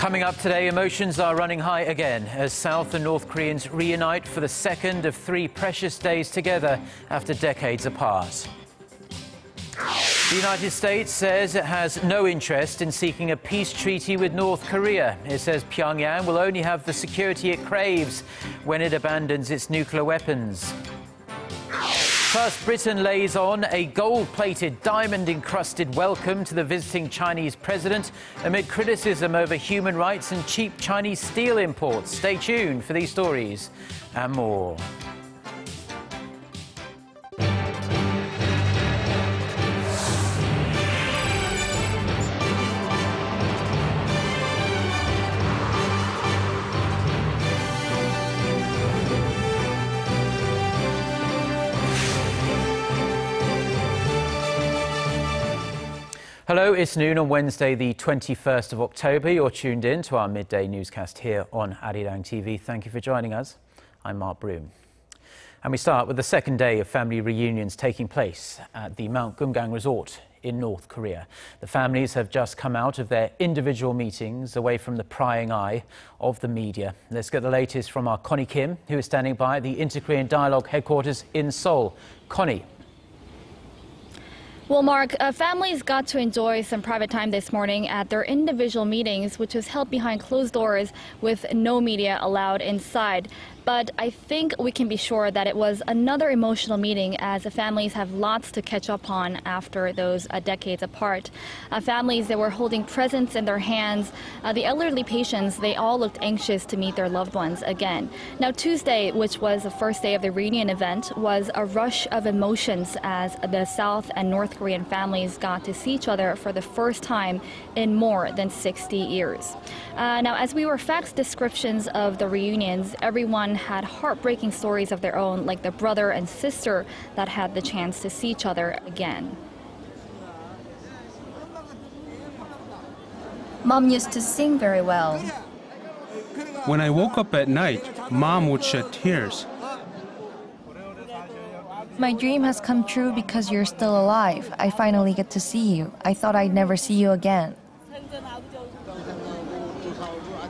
Coming up today, emotions are running high again as South and North Koreans reunite for the second of 3 precious days together after decades apart. The United States says it has no interest in seeking a peace treaty with North Korea. It says Pyongyang will only have the security it craves when it abandons its nuclear weapons. Plus, Britain lays on a gold-plated, diamond-encrusted welcome to the visiting Chinese president amid criticism over human rights and cheap Chinese steel imports. Stay tuned for these stories and more. Hello, it's noon on Wednesday, the 21st of October. You're tuned in to our midday newscast here on Arirang TV. Thank you for joining us. I'm Mark Broome. And we start with the second day of family reunions taking place at the Mount Kumgang resort in North Korea. The families have just come out of their individual meetings away from the prying eye of the media. Let's get the latest from our Connie Kim, who is standing by at the Inter-Korean Dialogue headquarters in Seoul. Connie. Well, Mark, families got to enjoy some private time this morning at their individual meetings, which was held behind closed doors with no media allowed inside. But I think we can be sure that it was another emotional meeting as the families have lots to catch up on after those decades apart. Families that were holding presents in their hands, the elderly patients, they all looked anxious to meet their loved ones again. Now, Tuesday, which was the first day of the reunion event, was a rush of emotions as the South and North Korean families got to see each other for the first time in more than 60 years. Now, as we were faxed descriptions of the reunions, everyone had heartbreaking stories of their own, like the brother and sister that had the chance to see each other again. Mom used to sing very well. When I woke up at night, Mom would shed tears. My dream has come true because you're still alive. I finally get to see you. I thought I'd never see you again.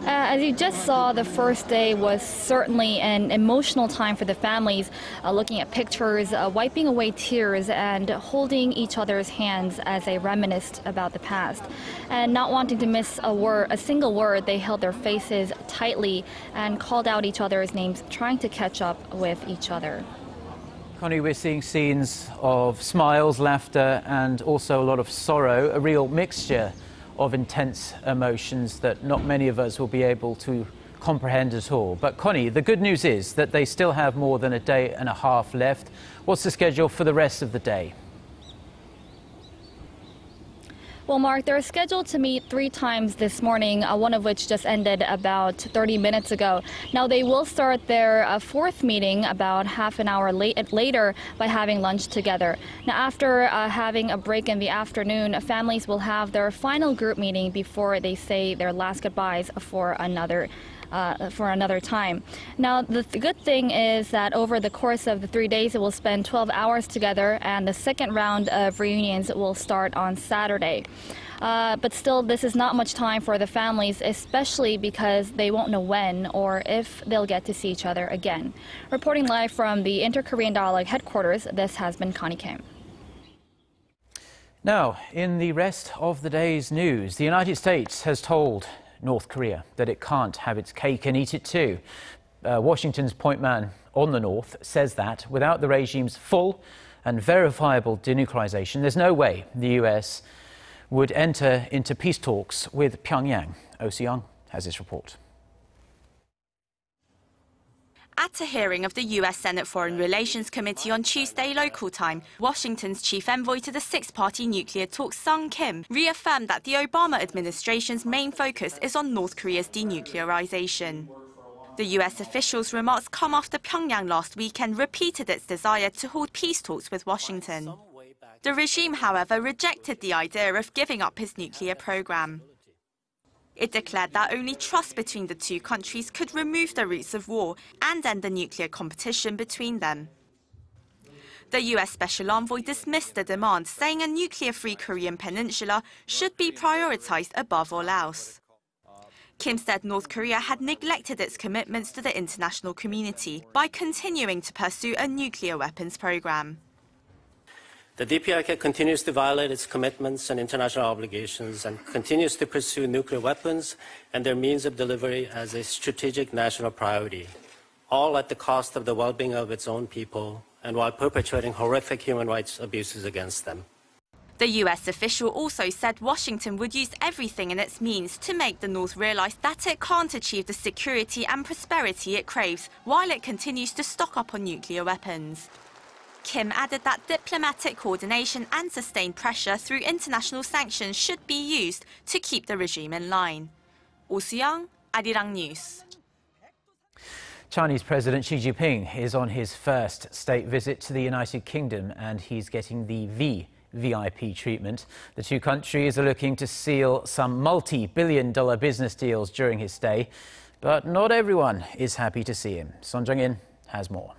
As you just saw, the first day was certainly an emotional time for the families, looking at pictures, wiping away tears, and holding each other's hands as they reminisced about the past. And not wanting to miss a single word, they held their faces tightly and called out each other's names, trying to catch up with each other. Connie, we're seeing scenes of smiles, laughter, and also a lot of sorrow, a real mixture of intense emotions that not many of us will be able to comprehend at all. But Connie, the good news is that they still have more than a day and a half left. What's the schedule for the rest of the day? Well, Mark, they're scheduled to meet 3 times this morning, one of which just ended about 30 minutes ago. Now, they will start their 4th meeting about half an hour later by having lunch together. Now, after having a break in the afternoon, families will have their final group meeting before they say their last goodbyes for another time. Now, the good thing is that over the course of the 3 days, it will spend 12 hours together, and the second round of reunions will start on Saturday. But still, this is not much time for the families, especially because they won't know when or if they'll get to see each other again. Reporting live from the Inter-Korean Dialogue headquarters, this has been Connie Kim. Now, in the rest of the day's news, the United States has told North Korea that it can't have its cake and eat it too. Washington's point man on the North says that without the regime's full and verifiable denuclearization, there's no way the US would enter into peace talks with Pyongyang. Oh Young has this report. At a hearing of the U.S. Senate Foreign Relations Committee on Tuesday local time, Washington's chief envoy to the six-party nuclear talks, Sung Kim, reaffirmed that the Obama administration's main focus is on North Korea's denuclearization. The U.S. official's remarks come after Pyongyang last weekend repeated its desire to hold peace talks with Washington. The regime, however, rejected the idea of giving up his nuclear program. It declared that only trust between the two countries could remove the roots of war and end the nuclear competition between them. The US Special Envoy dismissed the demand, saying a nuclear-free Korean peninsula should be prioritized above all else. Kim said North Korea had neglected its commitments to the international community by continuing to pursue a nuclear weapons program. The DPRK continues to violate its commitments and international obligations and continues to pursue nuclear weapons and their means of delivery as a strategic national priority, all at the cost of the well-being of its own people and while perpetuating horrific human rights abuses against them. The US official also said Washington would use everything in its means to make the North realize that it can't achieve the security and prosperity it craves while it continues to stock up on nuclear weapons. Kim added that diplomatic coordination and sustained pressure through international sanctions should be used to keep the regime in line. Oh Soo-young, Arirang News. Chinese President Xi Jinping is on his first state visit to the United Kingdom, and he's getting the VIP treatment. The two countries are looking to seal some multi-billion-dollar business deals during his stay, but not everyone is happy to see him. Son Jung-in has more.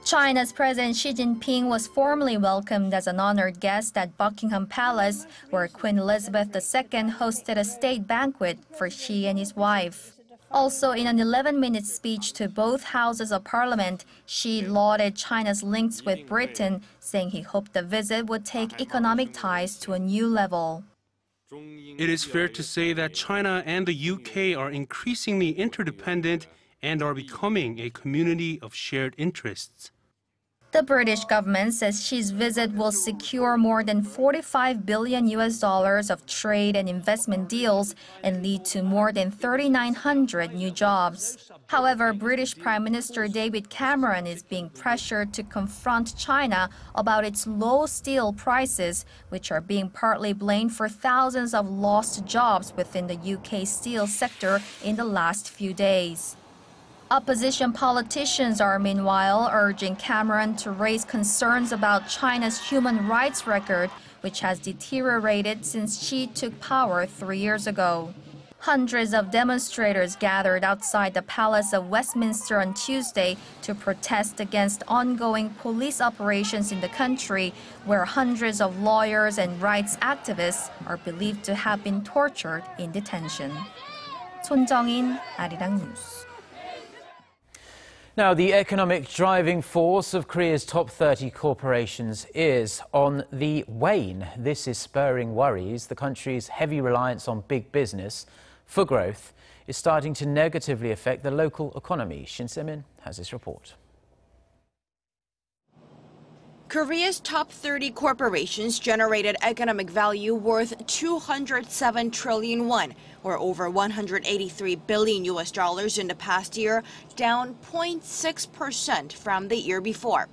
China's President Xi Jinping was formally welcomed as an honored guest at Buckingham Palace, where Queen Elizabeth II hosted a state banquet for Xi and his wife. Also, in an 11-minute speech to both houses of parliament, Xi lauded China's links with Britain, saying he hoped the visit would take economic ties to a new level. It is fair to say that China and the UK are increasingly interdependent and are becoming a community of shared interests. The British government says Xi's visit will secure more than $45 billion of trade and investment deals and lead to more than 3,900 new jobs. However, British Prime Minister David Cameron is being pressured to confront China about its low steel prices, which are being partly blamed for thousands of lost jobs within the UK steel sector in the last few days. Opposition politicians are meanwhile urging Cameron to raise concerns about China's human rights record, which has deteriorated since Xi took power 3 years ago. Hundreds of demonstrators gathered outside the Palace of Westminster on Tuesday to protest against ongoing police operations in the country, where hundreds of lawyers and rights activists are believed to have been tortured in detention. Son Jung-in, Arirang News. Now, the economic driving force of Korea's top 30 corporations is on the wane. This is spurring worries. The country's heavy reliance on big business for growth is starting to negatively affect the local economy. Shin Se-min has this report. Korea's top 30 corporations generated economic value worth 207 trillion won, or over $183 billion in the past year, down 0.6% from the year before.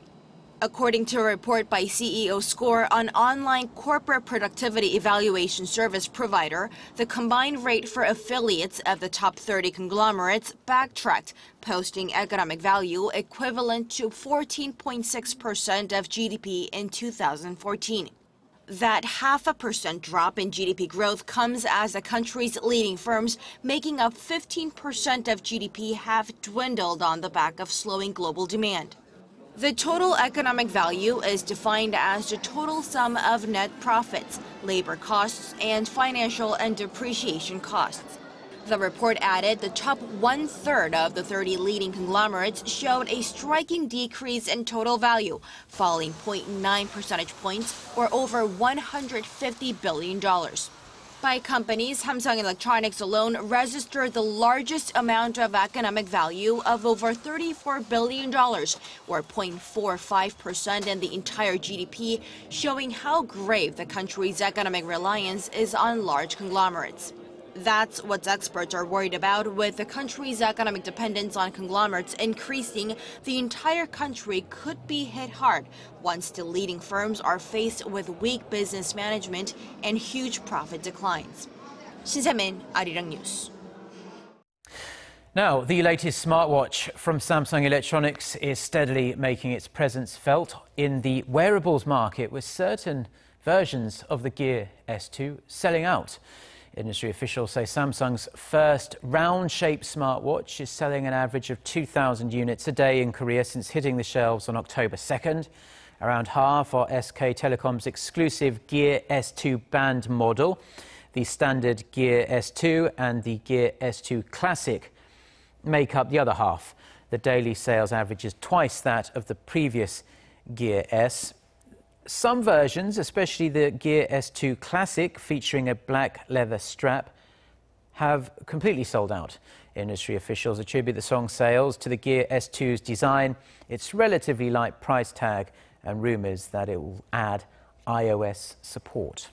According to a report by CEO Score, an online corporate productivity evaluation service provider, the combined rate for affiliates of the top 30 conglomerates backtracked, posting economic value equivalent to 14.6% of GDP in 2014. That 0.5% drop in GDP growth comes as the country's leading firms, making up 15% of GDP, have dwindled on the back of slowing global demand. The total economic value is defined as the total sum of net profits, labor costs, and financial and depreciation costs. The report added the top 1/3 of the 30 leading conglomerates showed a striking decrease in total value, falling 0.9 percentage points, or over $150 billion. By companies, Samsung Electronics alone registered the largest amount of economic value of over $34 billion, or 0.45% in the entire GDP, showing how grave the country's economic reliance is on large conglomerates. That's what experts are worried about. With the country's economic dependence on conglomerates increasing, the entire country could be hit hard once the leading firms are faced with weak business management and huge profit declines. Shin Se-min, Arirang News. Now, the latest smartwatch from Samsung Electronics is steadily making its presence felt in the wearables market, with certain versions of the Gear S2 selling out. Industry officials say Samsung's first round-shaped smartwatch is selling an average of 2,000 units a day in Korea since hitting the shelves on October 2nd. Around half are SK Telecom's exclusive Gear S2 band model. The standard Gear S2 and the Gear S2 Classic make up the other half. The daily sales average is twice that of the previous Gear S. Some versions, especially the Gear S2 Classic, featuring a black leather strap, have completely sold out. Industry officials attribute the strong sales to the Gear S2's design, its relatively light price tag, and rumours that it will add iOS support.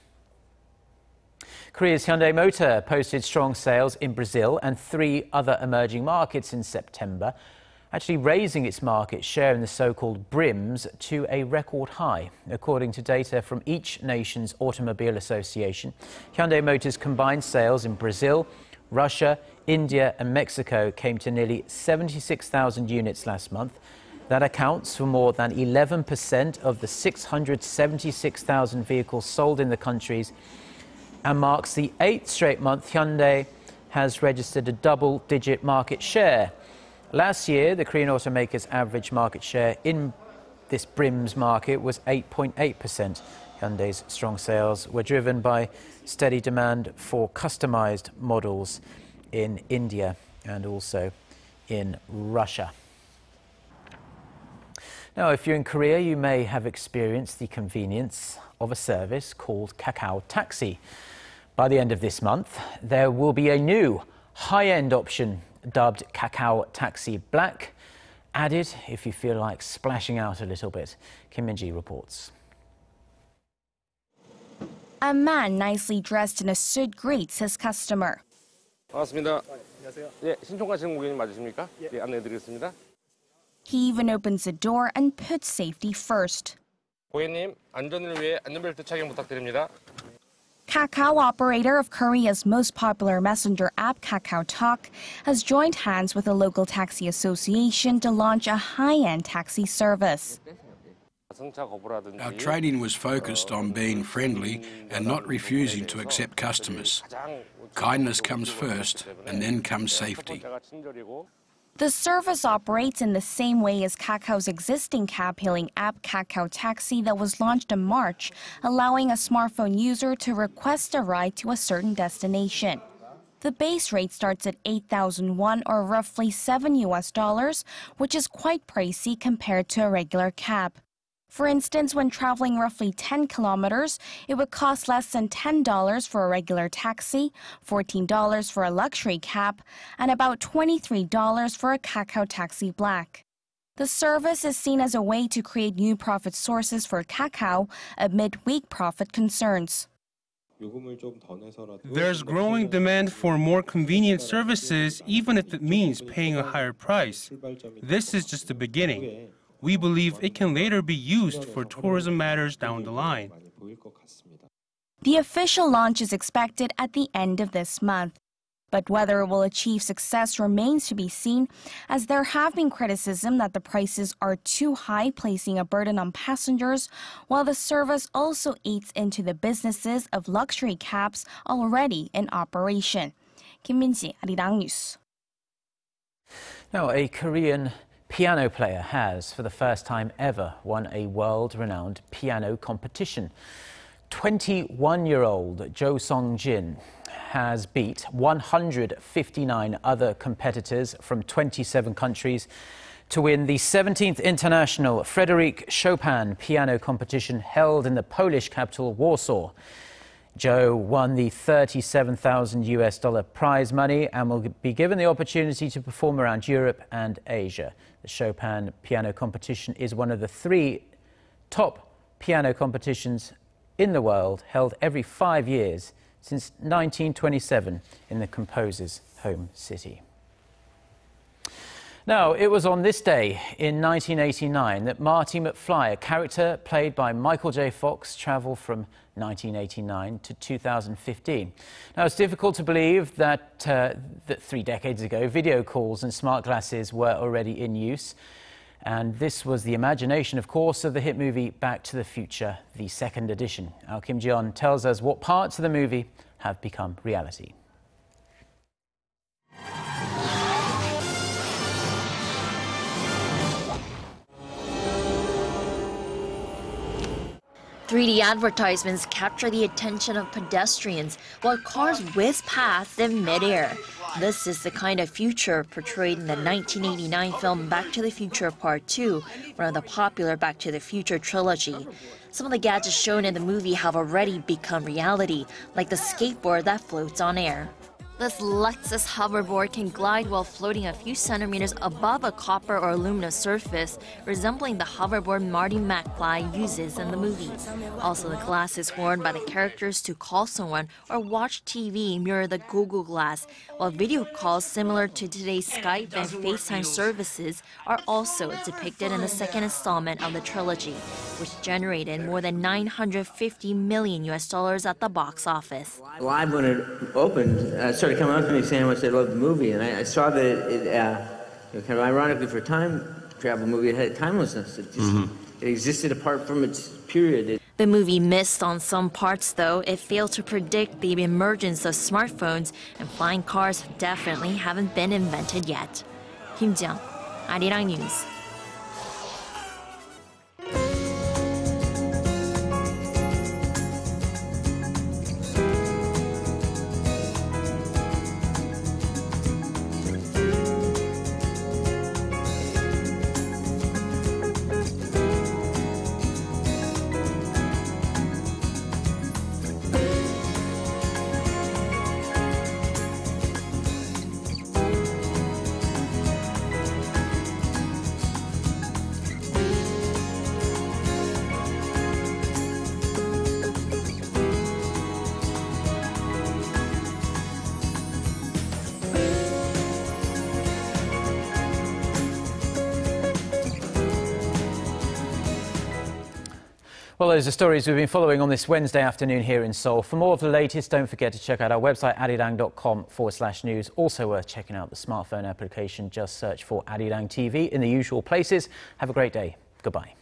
Korea's Hyundai Motor posted strong sales in Brazil and 3 other emerging markets in September, actually raising its market share in the so-called BRIMS to a record high. According to data from each nation's automobile association, Hyundai Motor's combined sales in Brazil, Russia, India and Mexico came to nearly 76,000 units last month. That accounts for more than 11% of the 676,000 vehicles sold in the countries and marks the 8th straight month Hyundai has registered a double-digit market share. Last year, the Korean automaker's average market share in this BRIMS market was 8.8%. Hyundai's strong sales were driven by steady demand for customized models in India and also in Russia. Now, if you're in Korea, you may have experienced the convenience of a service called Kakao Taxi. By the end of this month, there will be a new high-end option dubbed Kakao Taxi Black, added if you feel like splashing out a little bit. Kim Min-ji reports. A man nicely dressed in a suit greets his customer. 반갑습니다. 안녕하세요. 예, 신청하시는 고객님 맞으십니까? 예, 안내해드리겠습니다. He even opens the door and puts safety first. 고객님, 안전을 위해 안전벨트 착용 부탁드립니다. Kakao, operator of Korea's most popular messenger app, KakaoTalk, has joined hands with a local taxi association to launch a high-end taxi service. Our training was focused on being friendly and not refusing to accept customers. Kindness comes first, and then comes safety. The service operates in the same way as Kakao's existing cab-hailing app, Kakao Taxi, that was launched in March, allowing a smartphone user to request a ride to a certain destination. The base rate starts at 8,000 won, or roughly $7, which is quite pricey compared to a regular cab. For instance, when traveling roughly 10 kilometers, it would cost less than $10 for a regular taxi, $14 for a luxury cab, and about $23 for a Kakao Taxi Black. The service is seen as a way to create new profit sources for Kakao amid weak profit concerns. There's growing demand for more convenient services, even if it means paying a higher price. This is just the beginning. We believe it can later be used for tourism matters down the line. The official launch is expected at the end of this month. But whether it will achieve success remains to be seen, as there have been criticism that the prices are too high, placing a burden on passengers, while the service also eats into the businesses of luxury cabs already in operation. Kim Min-ji, Arirang News. Now, a Korean piano player has, for the first time ever, won a world-renowned piano competition. 21-year-old Jo Sung-jin has beat 159 other competitors from 27 countries to win the 17th International Frédéric Chopin Piano Competition held in the Polish capital Warsaw. Jo won the $37,000 prize money and will be given the opportunity to perform around Europe and Asia. The Chopin Piano Competition is one of the 3 top piano competitions in the world, held every 5 years since 1927 in the composer's home city. Now, it was on this day in 1989 that Marty McFly, a character played by Michael J. Fox, travelled from 1989 to 2015. Now, it's difficult to believe that 3 decades ago, video calls and smart glasses were already in use. And this was the imagination, of course, of the hit movie Back to the Future, the 2nd edition. Our Kim Ji-yeon tells us what parts of the movie have become reality. 3D advertisements capture the attention of pedestrians while cars whiz past in midair. This is the kind of future portrayed in the 1989 film Back to the Future Part 2, one of the popular Back to the Future trilogy. Some of the gadgets shown in the movie have already become reality, like the skateboard that floats on air. This Lexus hoverboard can glide while floating a few centimeters above a copper or aluminum surface, resembling the hoverboard Marty McFly uses in the movie. Also, the glasses worn by the characters to call someone or watch TV mirror the Google Glass, while video calls similar to today's Skype and FaceTime services are also depicted in the second installment of the trilogy, which generated more than $950 million at the box office. Live when it opened, started coming up to me saying how much they loved the movie, and I saw that it kind of ironically for a time travel movie, it had timelessness. It existed apart from its period. The movie missed on some parts, though. It failed to predict the emergence of smartphones, and flying cars definitely haven't been invented yet. Kim Jung, Arirang News. Well, those are stories we've been following on this Wednesday afternoon here in Seoul. For more of the latest, don't forget to check out our website, arirang.com/news. Also worth checking out the smartphone application. Just search for Arirang TV in the usual places. Have a great day. Goodbye.